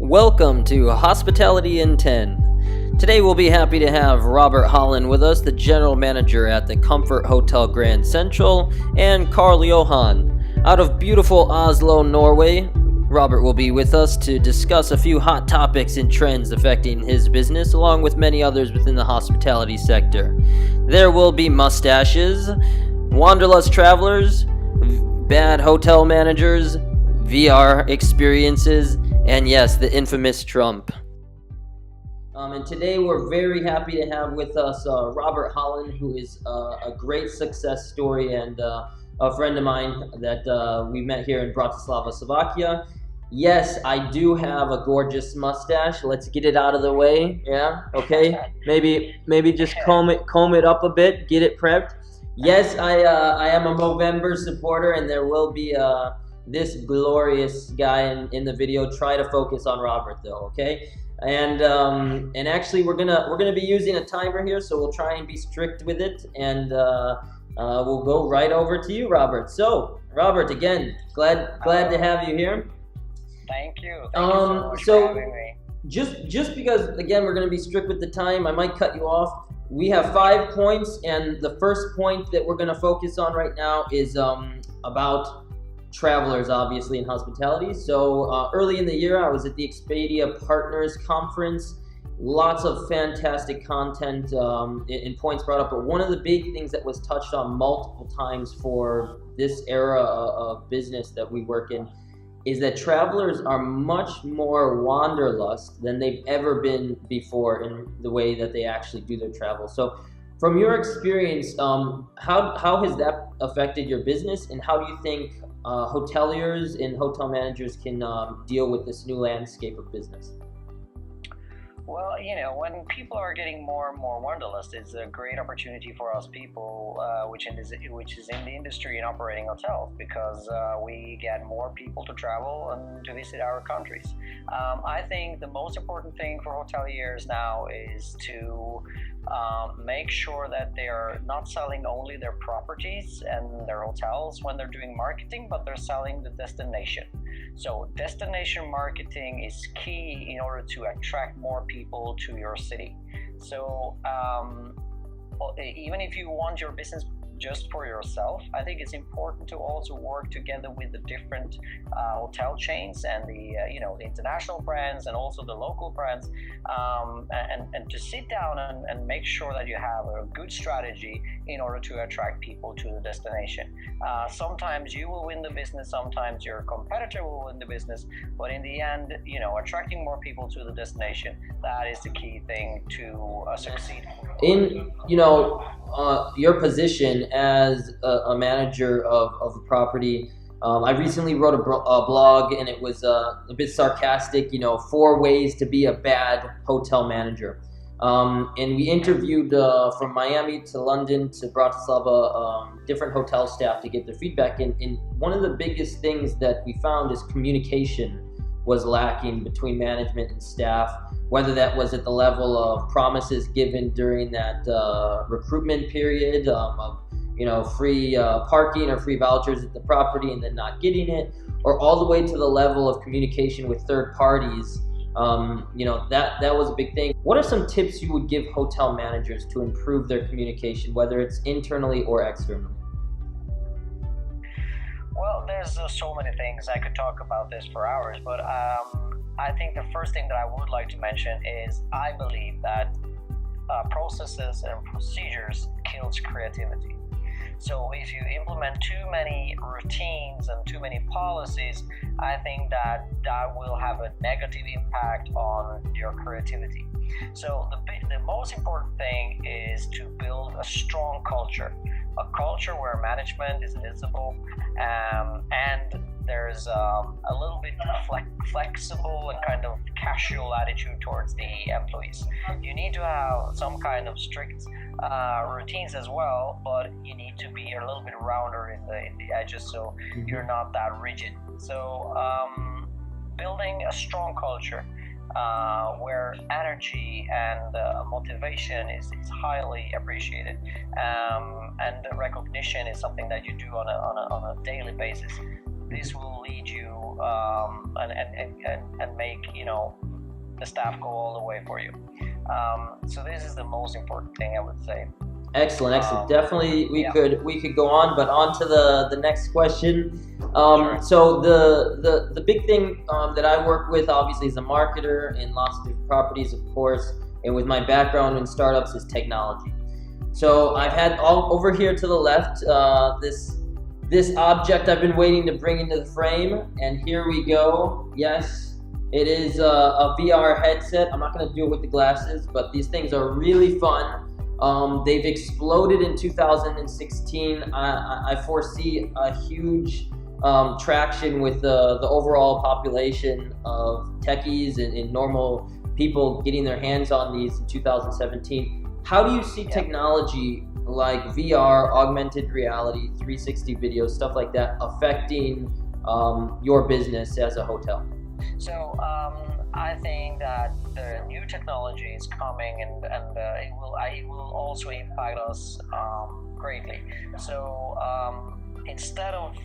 Welcome to Hospitality in 10. Today we'll be happy to have Robert Holan with us, the general manager at the Comfort Hotel Grand Central, and Karl Johan. Out of beautiful Oslo, Norway, Robert will be with us to discuss a few hot topics and trends affecting his business, along with many others within the hospitality sector. There will be mustaches, Wanderlust travelers, bad hotel managers, VR experiences, and yes, the infamous Trump. And today we're very happy to have with us Robert Holan, who is a great success story and a friend of mine that we met here in Bratislava, Slovakia. Yes, I do have a gorgeous mustache. Let's get it out of the way. Yeah, okay. Maybe just comb it up a bit, get it prepped. Yes, I am a Movember supporter, and there will be this glorious guy in the video. Try to focus on Robert though, okay? And actually we're gonna be using a timer here, so we'll try and be strict with it, and we'll go right over to you, Robert. So Robert, again, glad to have you here. Thank you. Thank you so much for having me. Just because again we're gonna be strict with the time, I might cut you off. We have 5 points, and the first point that we're gonna focus on right now is about travelers, obviously, in hospitality. So early in the year, I was at the Expedia Partners Conference. Lots of fantastic content and points brought up, but one of the big things that was touched on multiple times for this era of business that we work in is that travelers are much more wanderlust than they've ever been before in the way that they actually do their travel. So from your experience, how has that affected your business, and how do you think hoteliers and hotel managers can deal with this new landscape of business? Well, when people are getting more and more wanderlust, it's a great opportunity for us people, which is in the industry and operating hotels, because we get more people to travel and to visit our countries. I think the most important thing for hoteliers now is to make sure that they are not selling only their properties and their hotels when they're doing marketing, but they're selling the destination. So destination marketing is key in order to attract more people to your city. So even if you want your business just for yourself, I think it's important to also work together with the different hotel chains and the the international brands and also the local brands, and to sit down and make sure that you have a good strategy in order to attract people to the destination. Sometimes you will win the business, sometimes your competitor will win the business, but in the end, attracting more people to the destination, that is the key thing to succeed. In your position as a manager of a property, I recently wrote a blog, and it was a bit sarcastic, 4 ways to be a bad hotel manager. And we interviewed from Miami to London to Bratislava different hotel staff to get their feedback. And one of the biggest things that we found is communication was lacking between management and staff, whether that was at the level of promises given during that recruitment period of free parking or free vouchers at the property and then not getting it, or all the way to the level of communication with third parties. That was a big thing. What are some tips you would give hotel managers to improve their communication, whether it's internally or externally? Well, there's so many things. I could talk about this for hours, but I think the first thing that I would like to mention is I believe that processes and procedures kills creativity. So if you implement too many routines and too many policies, I think that will have a negative impact on your creativity. So the most important thing is to build a strong culture, a culture where management is visible, and there's a little bit flexible and kind of casual attitude towards the employees. You need to have some kind of strict routines as well, but you need to be a little bit rounder in the edges, so you're not that rigid. So building a strong culture where energy and motivation is highly appreciated, and the recognition is something that you do on a daily basis. this will lead you and make the staff go all the way for you. So this is the most important thing, I would say. Excellent. Definitely, we could go on, but on to the next question. Sure. So the big thing that I work with, obviously, as a marketer in lots of different properties, of course, and with my background in startups, is technology. So I've had all over here to the left this object I've been waiting to bring into the frame, and here we go. Yes, it is a VR headset. I'm not going to do it with the glasses, but these things are really fun. They've exploded in 2016. I foresee a huge traction with the overall population of techies and normal people getting their hands on these in 2017. How do you see technology like VR, augmented reality, 360 videos, stuff like that affecting your business as a hotel? So I think that the new technology is coming, and it will also impact us greatly. So instead of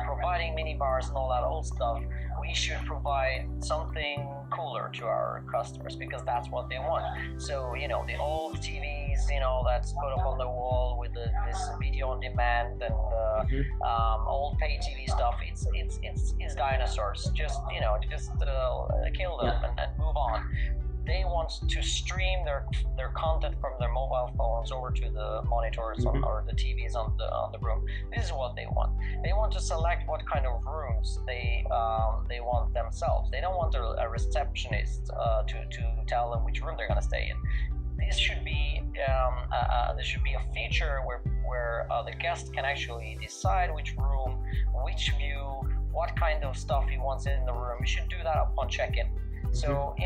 providing mini bars and all that old stuff, we should provide something cooler to our customers, because that's what they want. So the old TVs that's put up on the wall with this video on demand and old pay TV stuff, it's dinosaurs. Just kill them and move on. They want to stream their content from their mobile phones over to the monitors or the TVs on the room. This is what they want. They want to select what kind of rooms they want themselves. They don't want a receptionist to tell them which room they're going to stay in. This should be a feature where the guest can actually decide which room, which view, what kind of stuff he wants in the room. You should do that upon check-in. So,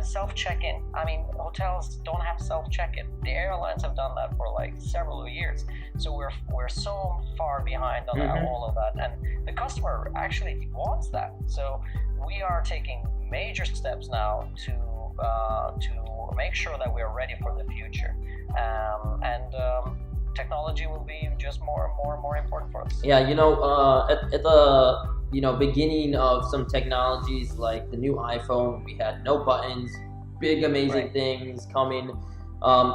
self check-in. I mean, hotels don't have self check-in. The airlines have done that for like several years. So we're so far behind on all of that, and the customer actually wants that. So we are taking major steps now to make sure that we are ready for the future, and technology will be just more and more important for us. Yeah, at the beginning of some technologies like the new iPhone, we had no buttons, big amazing things coming.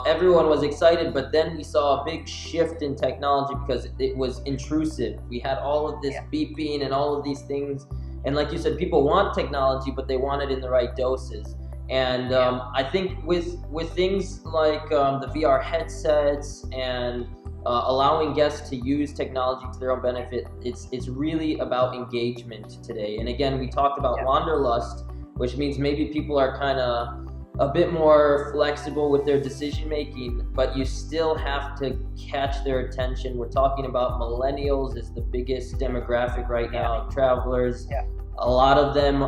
Everyone was excited, but then we saw a big shift in technology because it was intrusive. We had all of this beeping and all of these things, and like you said, people want technology, but they want it in the right doses. And I think with things like the VR headsets and allowing guests to use technology to their own benefit, it's really about engagement today. And again, we talked about Wanderlust, which means maybe people are kind of a bit more flexible with their decision making, but you still have to catch their attention. We're talking about millennials is the biggest demographic right now, travelers. A lot of them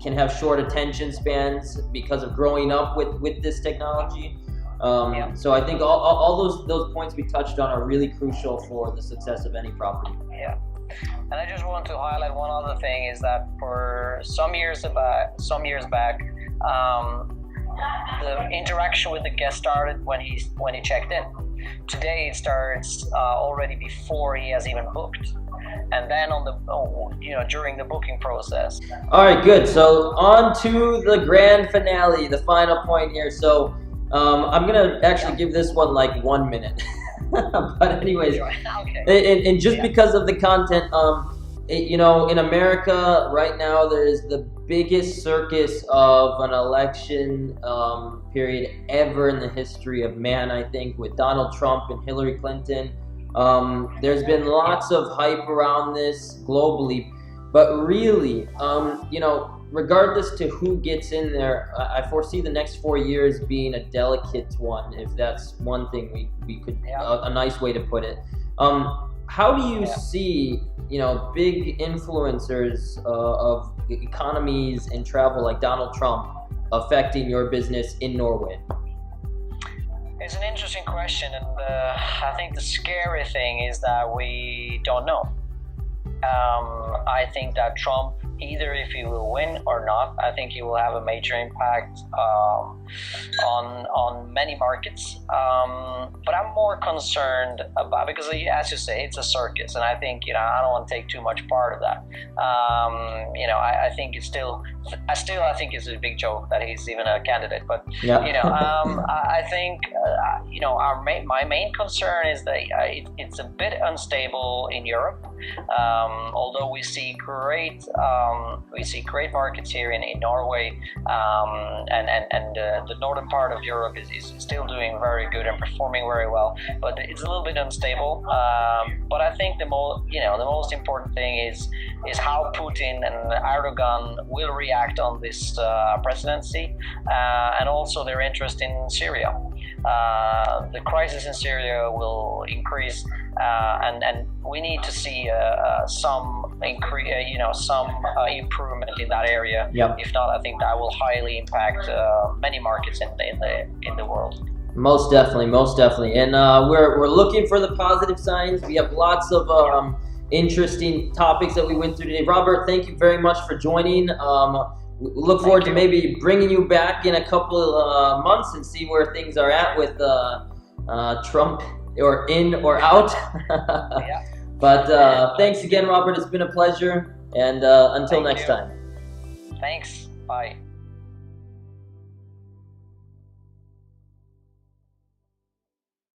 can have short attention spans because of growing up with this technology. So I think all those points we touched on are really crucial for the success of any property. Yeah. And I just want to highlight one other thing, is that for some years back, the interaction with the guest started when he checked in. Today it starts already before he has even booked, and then during the booking process. All right, good. So on to the grand finale, the final point here. So I'm gonna actually give this one like 1 minute. But anyways, okay. And just because of the content, in America right now, there's the biggest circus of an election period ever in the history of man, I think, with Donald Trump and Hillary Clinton. There's been lots of hype around this globally, but really, regardless to who gets in there, I foresee the next 4 years being a delicate one, if that's one thing we could, a nice way to put it. How do you see, big influencers of economies and travel like Donald Trump affecting your business in Norway? It's an interesting question, and I think the scary thing is that we don't know. I think that Trump either if he will win or not. I think he will have a major impact on many markets. But I'm more concerned about, because as you say, it's a circus, and I think I don't want to take too much part of that. I think it's I think it's a big joke that he's even a candidate. But yeah. I think my main concern is that it's a bit unstable in Europe. Although we see great markets here in Norway, and the northern part of Europe is still doing very good and performing very well, but it's a little bit unstable. But I think the most important thing is how Putin and Erdogan will react on this presidency, and also their interest in Syria. The crisis in Syria will increase, and we need to see some improvement in that area. Yep. If not, I think that will highly impact many markets in the world. Most definitely, and we're looking for the positive signs. We have lots of interesting topics that we went through today. Robert, thank you very much for joining. Look forward to maybe bringing you back in a couple of months and see where things are at with Trump, or in or out. Yeah. But thanks again, Robert. It's been a pleasure, and until next time. Thanks. Bye.